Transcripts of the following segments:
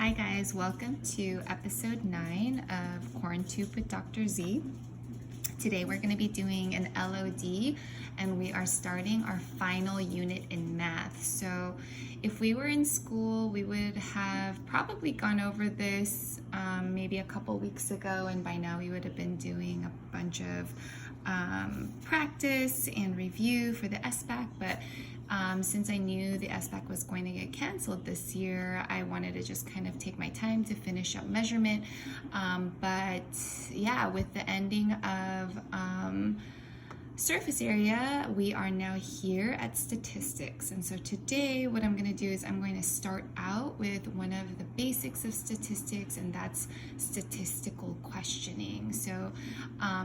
Hi guys, welcome to episode 9 of QuaranTUBE with Dr. Z. Today we're going to be doing an LOD and we are starting our final unit in math. So if we were in school, we would have probably gone over this maybe a couple weeks ago, and by now we would have been doing a bunch of practice and review for the SBAC, but since I knew the SBAC was going to get canceled this year, I wanted to just kind of take my time to finish up measurement. But yeah, with the ending of surface area, we are now here at statistics. And so today what I'm going to do is I'm going to start out with one of the basics of statistics, and that's statistical questioning. So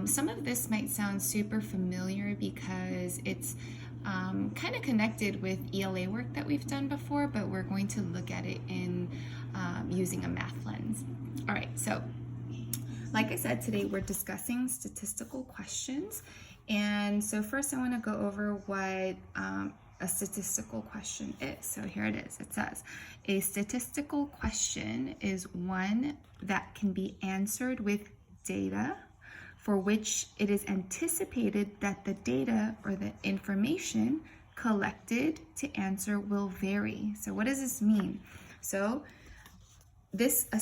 some of this might sound super familiar because it's kind of connected with ELA work that we've done before, but we're going to look at it in using a math lens. All right, so like I said, today we're discussing statistical questions. And so first I want to go over what a statistical question is. So here it is. It says, a statistical question is one that can be answered with data for which it is anticipated that the data or the information collected to answer will vary. So what does this mean? So a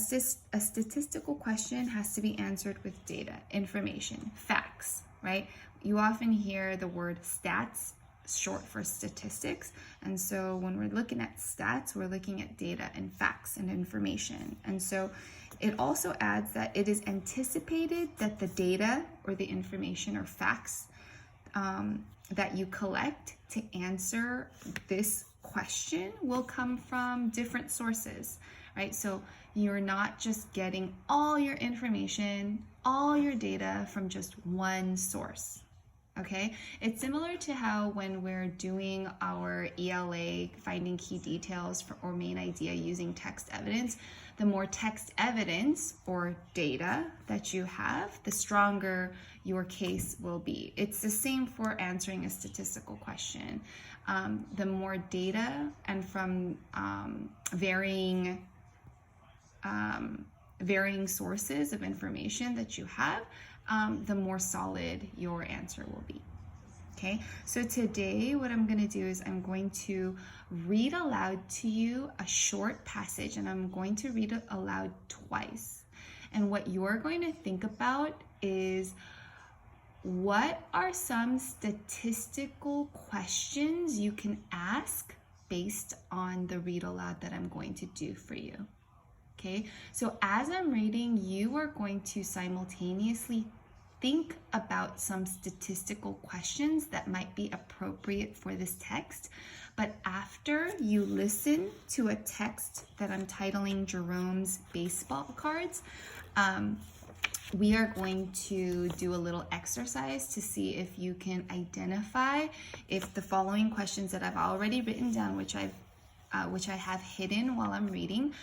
statistical question has to be answered with data, information, facts, right? You often hear the word stats, short for statistics. And so when we're looking at stats, we're looking at data and facts and information. And so it also adds that it is anticipated that the data or the information or facts that you collect to answer this question will come from different sources, right? So you're not just getting all your information, all your data from just one source. Okay, it's similar to how when we're doing our ELA, finding key details or main idea using text evidence, the more text evidence or data that you have, the stronger your case will be. It's the same for answering a statistical question. The more data and from varying sources of information that you have, the more solid your answer will be. Okay, so today what I'm going to do is I'm going to read aloud to you a short passage, and I'm going to read it aloud twice. And what you're going to think about is, what are some statistical questions you can ask based on the read aloud that I'm going to do for you? Okay, so as I'm reading, you are going to simultaneously think about some statistical questions that might be appropriate for this text. But after you listen to a text that I'm titling Jerome's Baseball Cards, we are going to do a little exercise to see if you can identify if the following questions that I've already written down, which I have hidden while I'm reading,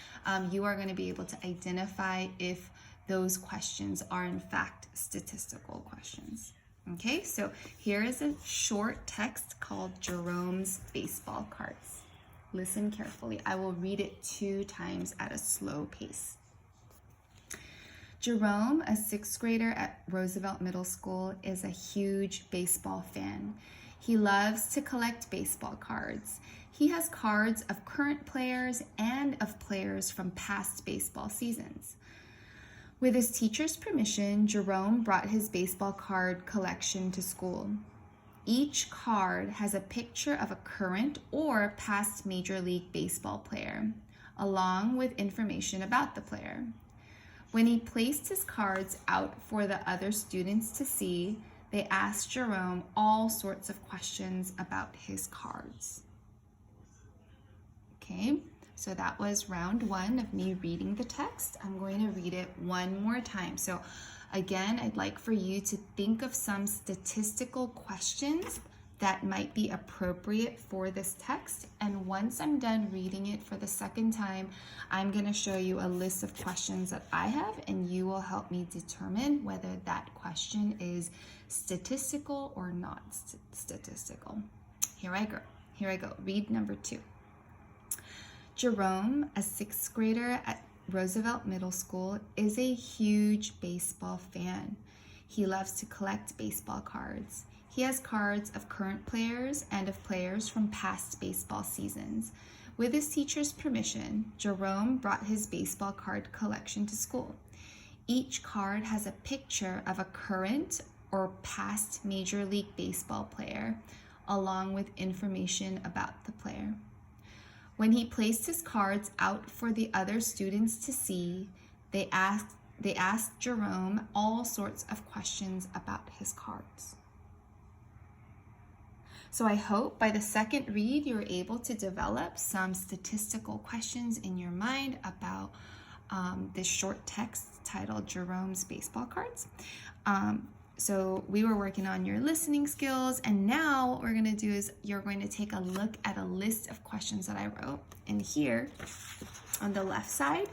you are going to be able to identify if those questions are in fact statistical questions. Okay, so here is a short text called Jerome's Baseball Cards. Listen carefully. I will read it 2 times at a slow pace. Jerome, a 6th grader at Roosevelt Middle School, is a huge baseball fan. He loves to collect baseball cards. He has cards of current players and of players from past baseball seasons. With his teacher's permission, Jerome brought his baseball card collection to school. Each card has a picture of a current or past Major League Baseball player, along with information about the player. When he placed his cards out for the other students to see, they asked Jerome all sorts of questions about his cards. Okay, so that was round 1 of me reading the text. I'm going to read it one more time. So again, I'd like for you to think of some statistical questions that might be appropriate for this text. And once I'm done reading it for the second time, I'm going to show you a list of questions that I have, and you will help me determine whether that question is statistical or not statistical. Here I go. Read number 2. Jerome, a 6th grader at Roosevelt Middle School is a huge baseball fan. He loves to collect baseball cards. He has cards of current players and of players from past baseball seasons. With his teacher's permission, Jerome brought his baseball card collection to school. Each card has a picture of a current or past Major League Baseball player, along with information about the player. When he placed his cards out for the other students to see, they asked Jerome all sorts of questions about his cards. So I hope by the second read, you're able to develop some statistical questions in your mind about this short text titled Jerome's Baseball Cards. So we were working on your listening skills, and now what we're going to do is you're going to take a look at a list of questions that I wrote. And here on the left side,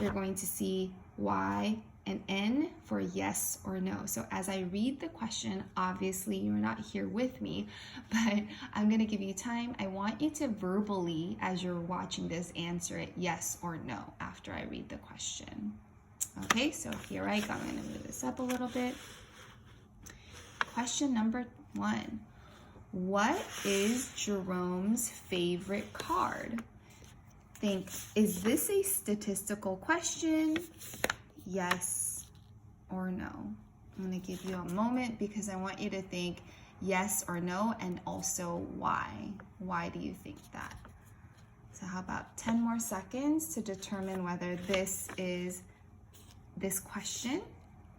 you're going to see Y and N for yes or no. So as I read the question, obviously you're not here with me, but I'm going to give you time. I want you to verbally, as you're watching this, answer it yes or no after I read the question. Okay, so here I go. I'm going to move this up a little bit. Question number 1. What is Jerome's favorite card? Think, is this a statistical question? Yes or no? I'm going to give you a moment because I want you to think yes or no, and also why. Why do you think that? So how about 10 more seconds to determine whether this is this question,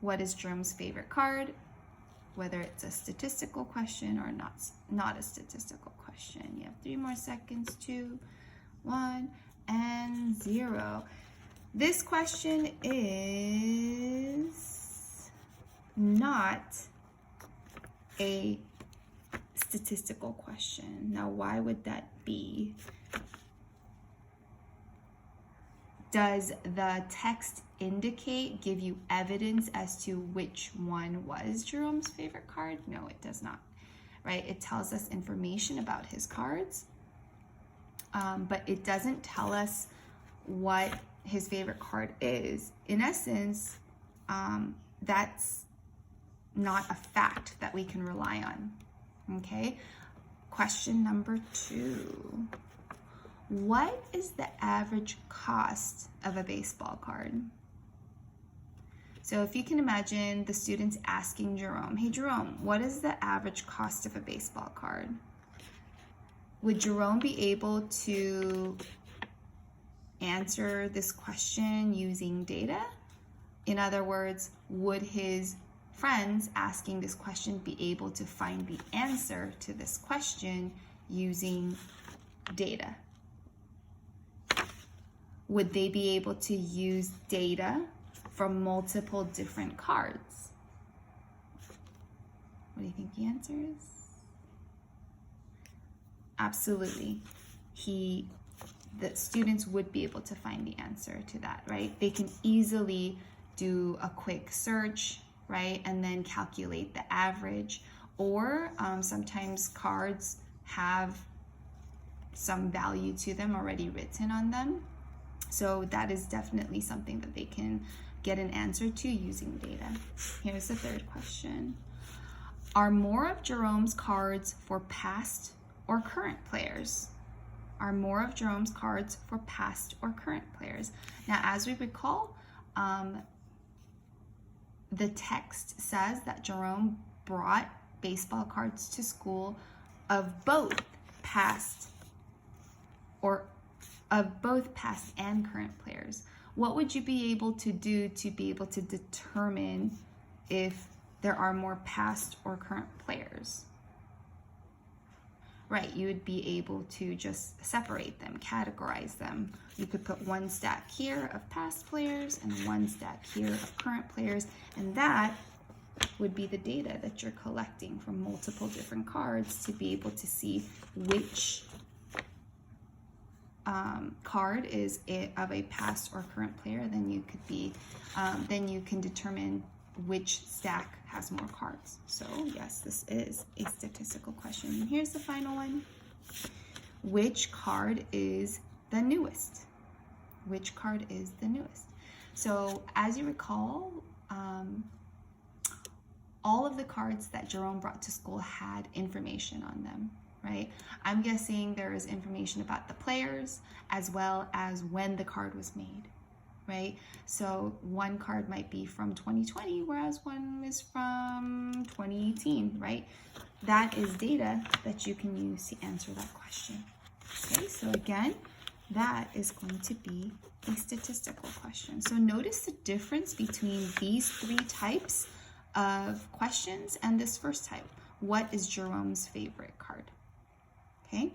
what is Jerome's favorite card, whether it's a statistical question or not a statistical question. You have 3 more seconds, 2, 1, and 0. This question is not a statistical question. Now, why would that be? Does the text give you evidence as to which one was Jerome's favorite card? No, it does not, right? It tells us information about his cards, but it doesn't tell us what his favorite card is. In essence, that's not a fact that we can rely on, okay? Question number 2. What is the average cost of a baseball card? So if you can imagine the students asking Jerome, hey Jerome, what is the average cost of a baseball card? Would Jerome be able to answer this question using data? In other words, would his friends asking this question be able to find the answer to this question using data? Would they be able to use data from multiple different cards? What do you think the answer is? Absolutely. The students would be able to find the answer to that, right? They can easily do a quick search, right? And then calculate the average. Or sometimes cards have some value to them already written on them. So that is definitely something that they can get an answer to using data. Here's the third question. Are more of Jerome's cards for past or current players? Are more of Jerome's cards for past or current players? Now, as we recall, the text says that Jerome brought baseball cards to school of both past and current players. What would you be able to do to be able to determine if there are more past or current players? Right, you would be able to just separate them, categorize them. You could put one stack here of past players and one stack here of current players, and that would be the data that you're collecting from multiple different cards to be able to see which card is of a past or current player. Then you can determine which stack has more cards. So yes, this is a statistical question. And here's the final one. Which card is the newest? which card is the newest. So as you recall, all of the cards that Jerome brought to school had information on them, right? I'm guessing there is information about the players as well as when the card was made, right? So one card might be from 2020, whereas one is from 2018, right? That is data that you can use to answer that question. Okay, so again, that is going to be a statistical question. So notice the difference between these three types of questions and this first type. What is Jerome's favorite card? Okay.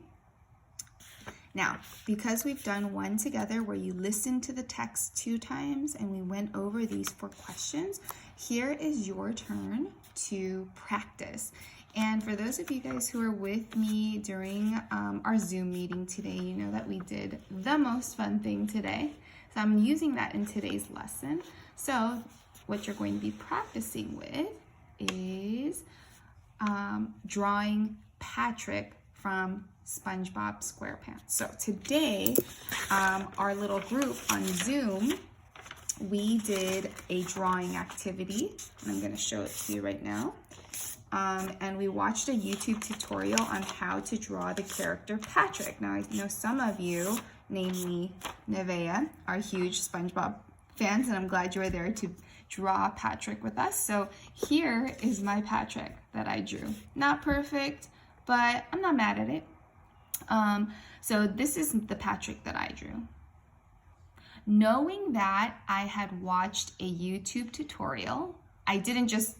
Now, because we've done one together where you listened to the text 2 times and we went over these 4 questions, here is your turn to practice. And for those of you guys who are with me during our Zoom meeting today, you know that we did the most fun thing today. So I'm using that in today's lesson. So what you're going to be practicing with is drawing Patrick from SpongeBob SquarePants. So today, our little group on Zoom, we did a drawing activity, and I'm going to show it to you right now. And we watched a YouTube tutorial on how to draw the character Patrick. Now, I know some of you, namely Nevaeh, are huge SpongeBob fans, and I'm glad you were there to draw Patrick with us. So here is my Patrick that I drew. Not perfect, but I'm not mad at it. So this is the Patrick that I drew. Knowing that I had watched a YouTube tutorial, I didn't just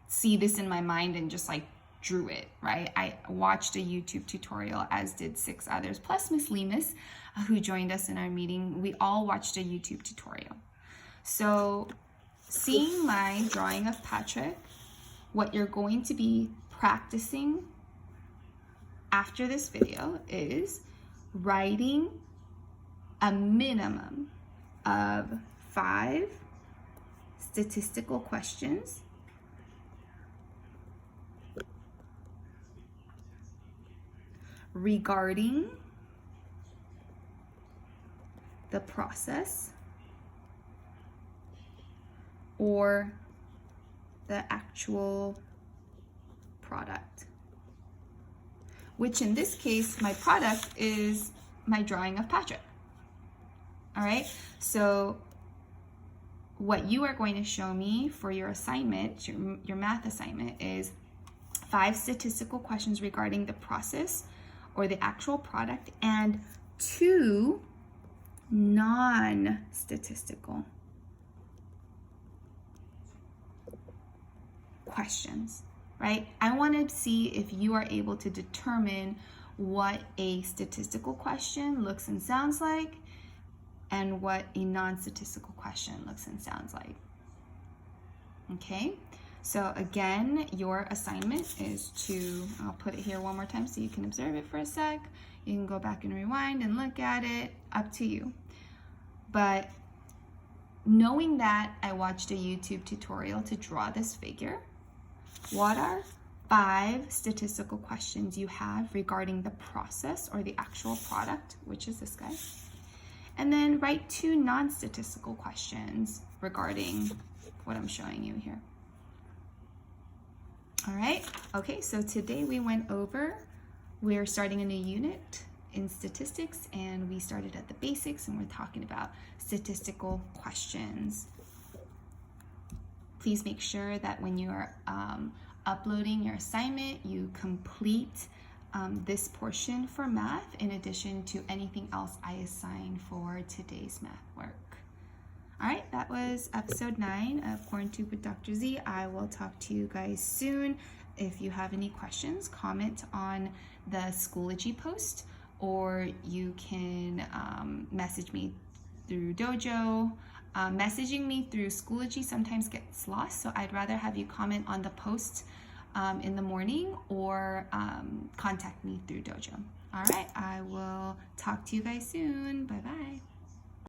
see this in my mind and just like drew it, right? I watched a YouTube tutorial, as did 6 others, plus Miss Lemus, who joined us in our meeting. We all watched a YouTube tutorial. So seeing my drawing of Patrick, what you're going to be practicing after this video is writing a minimum of 5 statistical questions regarding the process or the actual product, which in this case, my product is my drawing of Patrick. All right, so what you are going to show me for your assignment, your math assignment, is 5 statistical questions regarding the process or the actual product and 2 non-statistical questions, right? I want to see if you are able to determine what a statistical question looks and sounds like and what a non-statistical question looks and sounds like. Okay, so again, your assignment is to, I'll put it here one more time so you can observe it for a sec. You can go back and rewind and look at it, up to you. But knowing that I watched a YouTube tutorial to draw this figure, what are 5 statistical questions you have regarding the process or the actual product, which is this guy? And then write 2 non-statistical questions regarding what I'm showing you here. All right, okay, so today we went over, we're starting a new unit in statistics, and we started at the basics, and we're talking about statistical questions. Please make sure that when you are uploading your assignment, you complete this portion for math in addition to anything else I assign for today's math work. All right, that was episode 9 of QuaranTUBE with Dr. Z. I will talk to you guys soon. If you have any questions, comment on the Schoology post, or you can message me through Dojo. Messaging me through Schoology sometimes gets lost, so I'd rather have you comment on the post in the morning or contact me through Dojo. All right, I will talk to you guys soon. Bye-bye.